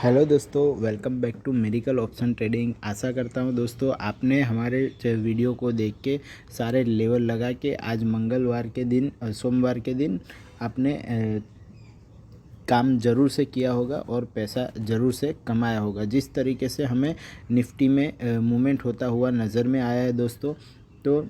Hello दोस्तों, welcome back to medical option trading. आशा करता हूँ दोस्तों आपने हमारे वीडियो को देख के सारे लेवल लगा के आज मंगलवार के दिन सोमवार के दिन आपने काम ज़रूर से किया होगा और पैसा ज़रूर से कमाया होगा। जिस तरीके से हमें निफ्टी में मूवमेंट होता हुआ नज़र में आया है दोस्तों, तो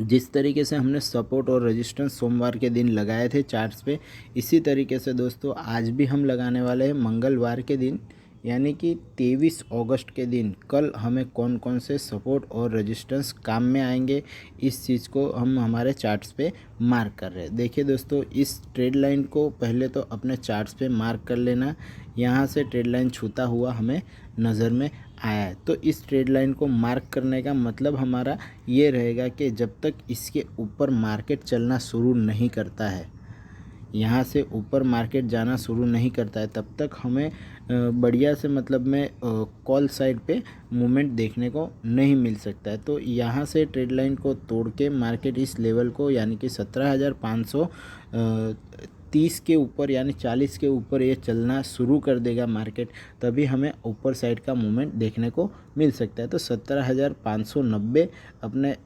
जिस तरीके से हमने सपोर्ट और रेजिस्टेंस सोमवार के दिन लगाए थे चार्ट्स पे, इसी तरीके से दोस्तों आज भी हम लगाने वाले हैं मंगलवार के दिन, यानी कि 23 अगस्त के दिन। कल हमें कौन कौन से सपोर्ट और रेजिस्टेंस काम में आएंगे, इस चीज़ को हम हमारे चार्ट्स पे मार्क कर रहे हैं। देखिए दोस्तों, इस ट्रेड लाइन को पहले तो अपने चार्ट्स पे मार्क कर लेना। यहाँ से ट्रेड लाइन छूता हुआ हमें नज़र में आया है, तो इस ट्रेड लाइन को मार्क करने का मतलब हमारा ये रहेगा कि जब तक इसके ऊपर मार्केट चलना शुरू नहीं करता है, यहाँ से ऊपर मार्केट जाना शुरू नहीं करता है, तब तक हमें बढ़िया से मतलब में कॉल साइड पे मूवमेंट देखने को नहीं मिल सकता है। तो यहाँ से ट्रेड लाइन को तोड़ के मार्केट इस लेवल को यानी कि 17,530 के ऊपर यानी 40 के ऊपर ये चलना शुरू कर देगा मार्केट, तभी हमें ऊपर साइड का मूवमेंट देखने को मिल सकता है। तो 17,590 अपने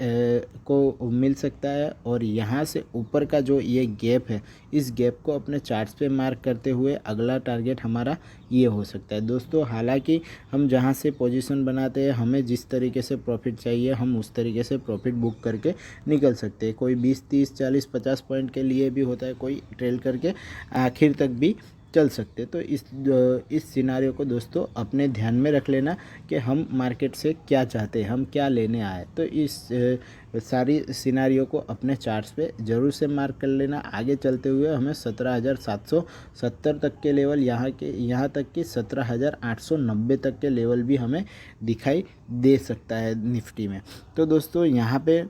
को मिल सकता है, और यहाँ से ऊपर का जो ये गैप है, इस गैप को अपने चार्ट्स पे मार्क करते हुए अगला टारगेट हमारा ये हो सकता है दोस्तों। हालांकि हम जहाँ से पोजीशन बनाते हैं, हमें जिस तरीके से प्रॉफिट चाहिए हम उस तरीके से प्रॉफिट बुक करके निकल सकते हैं। कोई 20 30 40 50 पॉइंट के लिए भी होता है, कोई ट्रेल करके आखिर तक भी चल सकते। तो इस सिनारियो को दोस्तों अपने ध्यान में रख लेना कि हम मार्केट से क्या चाहते हैं, हम क्या लेने आए। तो इस सारी सिनारियो को अपने चार्ट्स पे ज़रूर से मार्क कर लेना। आगे चलते हुए हमें 17,770 तक के लेवल, यहाँ तक कि 17,890 तक के लेवल भी हमें दिखाई दे सकता है निफ्टी में। तो दोस्तों यहाँ पे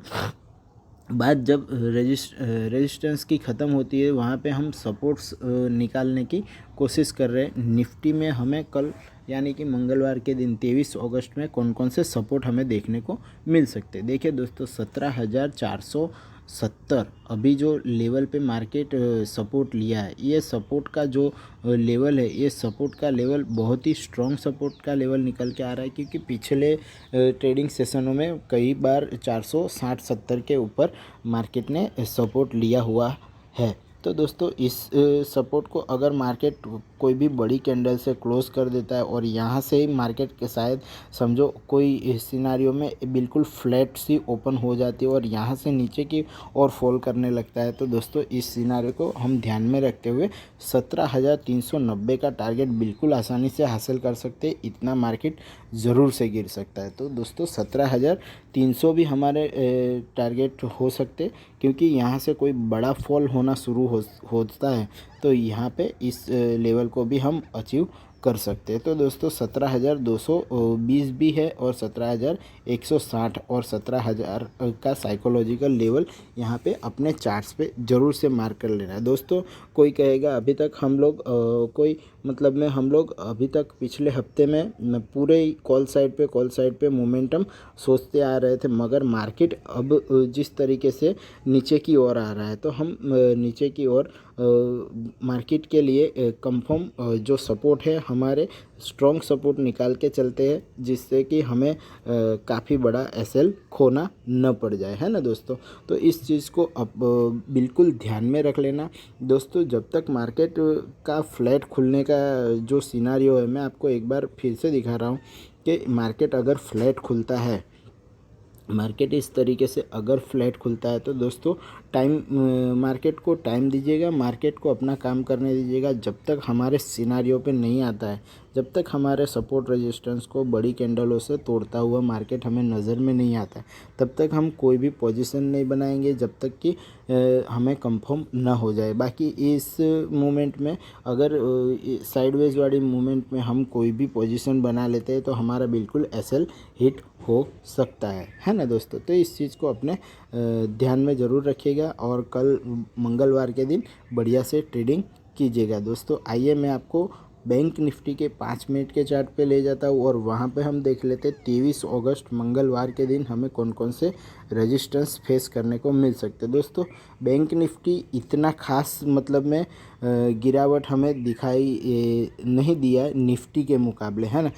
बात जब रेजिस्टेंस की ख़त्म होती है, वहाँ पे हम सपोर्ट्स निकालने की कोशिश कर रहे हैं। निफ्टी में हमें कल यानी कि मंगलवार के दिन 23 अगस्त में कौन कौन से सपोर्ट हमें देखने को मिल सकते हैं। देखिए दोस्तों, 17,470 अभी जो लेवल पे मार्केट सपोर्ट लिया है, ये सपोर्ट का जो लेवल है, ये सपोर्ट का लेवल बहुत ही स्ट्रॉन्ग सपोर्ट का लेवल निकल के आ रहा है, क्योंकि पिछले ट्रेडिंग सेशनों में कई बार 460-70 के ऊपर मार्केट ने सपोर्ट लिया हुआ है। तो दोस्तों इस सपोर्ट को अगर मार्केट कोई भी बड़ी कैंडल से क्लोज कर देता है और यहाँ से ही मार्केट के शायद समझो कोई सिनारियो में बिल्कुल फ्लैट सी ओपन हो जाती है और यहाँ से नीचे की और फॉल करने लगता है, तो दोस्तों इस सिनारियो को हम ध्यान में रखते हुए 17,390 का टारगेट बिल्कुल आसानी से हासिल कर सकते हैं। इतना मार्केट ज़रूर से गिर सकता है। तो दोस्तों 17,300 भी हमारे टारगेट हो सकते, क्योंकि यहाँ से कोई बड़ा फॉल होना शुरू होता है तो यहाँ पे इस लेवल को भी हम अचीव कर सकते हैं। तो दोस्तों 17,220 भी है और 17,160 और 17,000 का साइकोलॉजिकल लेवल यहाँ पे अपने चार्ट्स पे ज़रूर से मार्क कर लेना है। दोस्तों कोई कहेगा अभी तक हम लोग हम लोग अभी तक पिछले हफ्ते में पूरे कॉल साइड पे मोमेंटम सोचते आ रहे थे, मगर मार्केट अब जिस तरीके से नीचे की ओर आ रहा है, तो हम नीचे की ओर मार्केट के लिए कंफर्म जो सपोर्ट है हमारे स्ट्रॉन्ग सपोर्ट निकाल के चलते हैं, जिससे कि हमें काफ़ी बड़ा एसएल खोना न पड़ जाए, है ना दोस्तों। तो इस चीज़ को अब बिल्कुल ध्यान में रख लेना दोस्तों। जब तक मार्केट का फ्लैट खुलने का जो सिनारियो है, मैं आपको एक बार फिर से दिखा रहा हूँ कि मार्केट अगर फ्लैट खुलता है, मार्केट इस तरीके से अगर फ्लैट खुलता है, तो दोस्तों मार्केट को टाइम दीजिएगा, मार्केट को अपना काम करने दीजिएगा। जब तक हमारे सिनारियो पे नहीं आता है, जब तक हमारे सपोर्ट रेजिस्टेंस को बड़ी कैंडलों से तोड़ता हुआ मार्केट हमें नज़र में नहीं आता है, तब तक हम कोई भी पोजीशन नहीं बनाएंगे जब तक कि हमें कंफर्म ना हो जाए। बाकी इस मूवमेंट में अगर साइडवेज वाली मूवमेंट में हम कोई भी पोजीशन बना लेते हैं, तो हमारा बिल्कुल एसएल हिट हो सकता है ना दोस्तों। तो इस चीज़ को अपने ध्यान में ज़रूर रखिएगा और कल मंगलवार के दिन बढ़िया से ट्रेडिंग कीजिएगा दोस्तों। आइए मैं आपको बैंक निफ्टी के 5 मिनट के चार्ट पे ले जाता हूँ और वहाँ पे हम देख लेते हैं 23 अगस्त मंगलवार के दिन हमें कौन कौन से रेजिस्टेंस फेस करने को मिल सकते हैं। दोस्तों बैंक निफ्टी इतना खास मतलब में गिरावट हमें दिखाई नहीं दिया निफ्टी के मुकाबले, है ना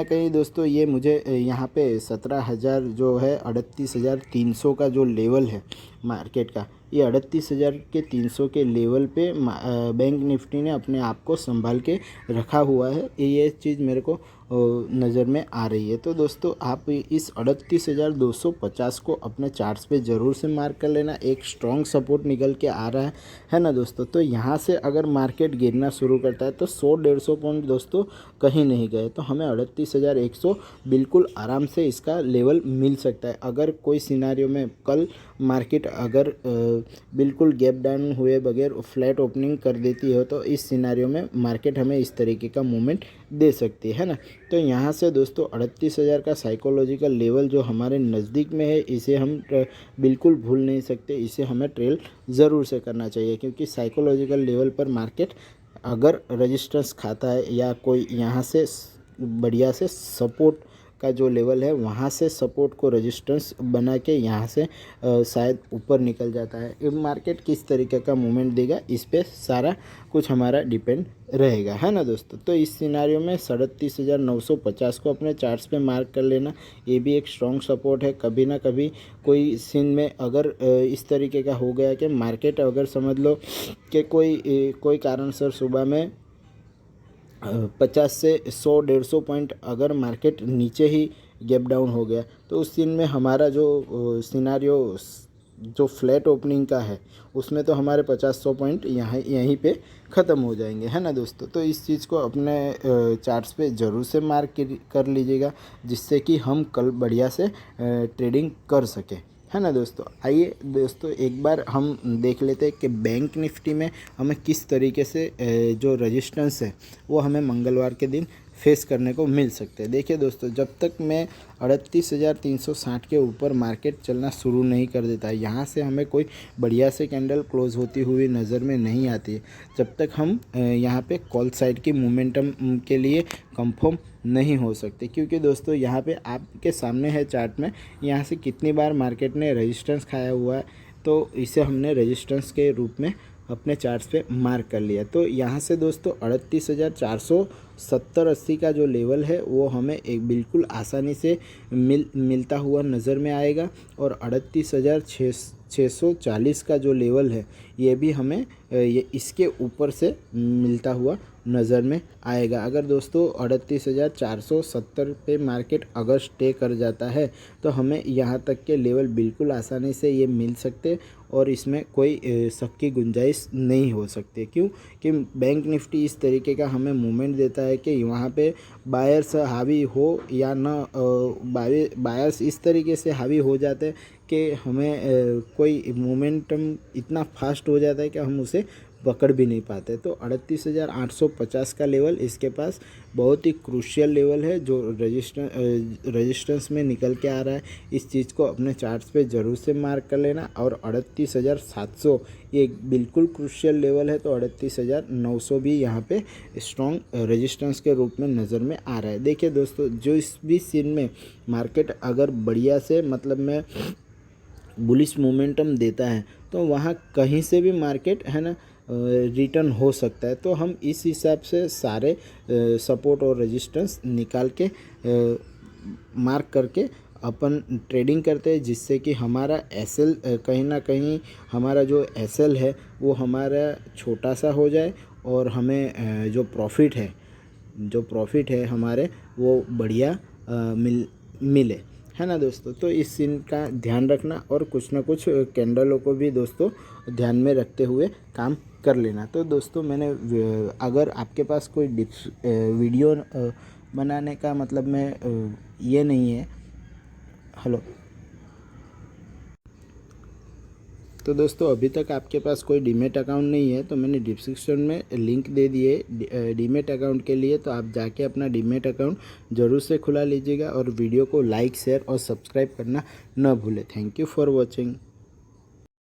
कहीं दोस्तों ये मुझे यहाँ पे 17,000 जो है 38,300 का जो लेवल है मार्केट का, ये 38,300 के लेवल पे बैंक निफ्टी ने अपने आप को संभाल के रखा हुआ है, ये चीज़ मेरे को नज़र में आ रही है। तो दोस्तों आप इस 38,250 को अपने चार्ट्स पे ज़रूर से मार्क कर लेना, एक स्ट्रॉन्ग सपोर्ट निकल के आ रहा है ना दोस्तों। तो यहाँ से अगर मार्केट गिरना शुरू करता है तो 100-150 पॉइंट दोस्तों कहीं नहीं गए, तो हमें 38,100 बिल्कुल आराम से इसका लेवल मिल सकता है। अगर कोई सिनारियो में कल मार्केट अगर बिल्कुल गैप डाउन हुए बगैर फ्लैट ओपनिंग कर देती हो तो इस सिनारियो में मार्केट हमें इस तरीके का मूवमेंट दे सकती है ना। तो यहाँ से दोस्तों 38,000 का साइकोलॉजिकल लेवल जो हमारे नज़दीक में है, इसे हम बिल्कुल भूल नहीं सकते, इसे हमें ट्रेल ज़रूर से करना चाहिए, क्योंकि साइकोलॉजिकल लेवल पर मार्केट अगर रजिस्टेंस खाता है या कोई यहाँ से बढ़िया से सपोर्ट का जो लेवल है वहाँ से सपोर्ट को रेजिस्टेंस बना के यहाँ से शायद ऊपर निकल जाता है। अब मार्केट किस तरीके का मूवमेंट देगा इस पे सारा कुछ हमारा डिपेंड रहेगा, है ना दोस्तों। तो इस सिनारियो में 37,950 को अपने चार्ट्स पे मार्क कर लेना, ये भी एक स्ट्रॉन्ग सपोर्ट है। कभी ना कभी कोई सीन में अगर इस तरीके का हो गया कि मार्केट अगर समझ लो कि कोई कारणसर सुबह में 50 से 100-150 पॉइंट अगर मार्केट नीचे ही गैप डाउन हो गया तो उस दिन में हमारा जो सिनारियो जो फ्लैट ओपनिंग का है उसमें तो हमारे 50-100 पॉइंट यहीं पे ख़त्म हो जाएंगे, है ना दोस्तों। तो इस चीज़ को अपने चार्ट्स पे ज़रूर से मार्क कर लीजिएगा, जिससे कि हम कल बढ़िया से ट्रेडिंग कर सकें, है ना दोस्तों। आइए दोस्तों एक बार हम देख लेते हैं कि बैंक निफ्टी में हमें किस तरीके से जो रेजिस्टेंस है वो हमें मंगलवार के दिन फेस करने को मिल सकते हैं। देखिए दोस्तों, जब तक मैं 38,360 के ऊपर मार्केट चलना शुरू नहीं कर देता है, यहाँ से हमें कोई बढ़िया से कैंडल क्लोज होती हुई नज़र में नहीं आती है, जब तक हम यहाँ पे कॉल साइड की मोमेंटम के लिए कंफर्म नहीं हो सकते। क्योंकि दोस्तों यहाँ पे आपके सामने है चार्ट में, यहाँ से कितनी बार मार्केट ने रेजिस्टेंस खाया हुआ है, तो इसे हमने रेजिस्टेंस के रूप में अपने चार्ट्स पे मार्क कर लिया। तो यहाँ से दोस्तों 38,470-80 का जो लेवल है वो हमें एक बिल्कुल आसानी से मिलता हुआ नज़र में आएगा, और 38,640 का जो लेवल है ये भी हमें ये इसके ऊपर से मिलता हुआ नज़र में आएगा। अगर दोस्तों 38,470 पे मार्केट अगर स्टे कर जाता है तो हमें यहाँ तक के लेवल बिल्कुल आसानी से ये मिल सकते, और इसमें कोई शक की गुंजाइश नहीं हो सकती। क्यों कि बैंक निफ्टी इस तरीके का हमें मूवमेंट देता है कि वहाँ पे बायर्स हावी हो या ना, बायर्स इस तरीके से हावी हो जाते हैं कि हमें कोई मोमेंटम इतना फास्ट हो जाता है कि हम उसे पकड़ भी नहीं पाते। तो 38,850 का लेवल इसके पास बहुत ही क्रूशियल लेवल है जो रेजिस्टेंस में निकल के आ रहा है। इस चीज़ को अपने चार्ट्स पे ज़रूर से मार्क कर लेना। और 38,700 ये बिल्कुल क्रूशियल लेवल है, तो 38,900 भी यहाँ पे स्ट्रॉन्ग रेजिस्टेंस के रूप में नज़र में आ रहा है। देखिए दोस्तों, जो इस भी सीन में मार्केट अगर बढ़िया से मतलब में बुलिश मोमेंटम देता है तो वहाँ कहीं से भी मार्केट है ना रिटर्न हो सकता है। तो हम इस हिसाब से सारे सपोर्ट और रेजिस्टेंस निकाल के मार्क करके अपन ट्रेडिंग करते हैं, जिससे कि हमारा एसएल कहीं ना कहीं हमारा जो एसएल है वो हमारा छोटा सा हो जाए, और हमें जो प्रॉफिट है हमारे वो बढ़िया मिले, है ना दोस्तों। तो इस सीन का ध्यान रखना, और कुछ ना कुछ कैंडलों को भी दोस्तों ध्यान में रखते हुए काम कर लेना। तो दोस्तों मैंने अगर आपके पास कोई वीडियो बनाने का मतलब में ये नहीं है, हेलो, तो दोस्तों अभी तक आपके पास कोई डीमेट अकाउंट नहीं है तो मैंने डिस्क्रिप्शन में लिंक दे दिए डीमेट अकाउंट के लिए, तो आप जाके अपना डीमेट अकाउंट ज़रूर से खुला लीजिएगा, और वीडियो को लाइक शेयर और सब्सक्राइब करना न भूलें। Thank you for watching.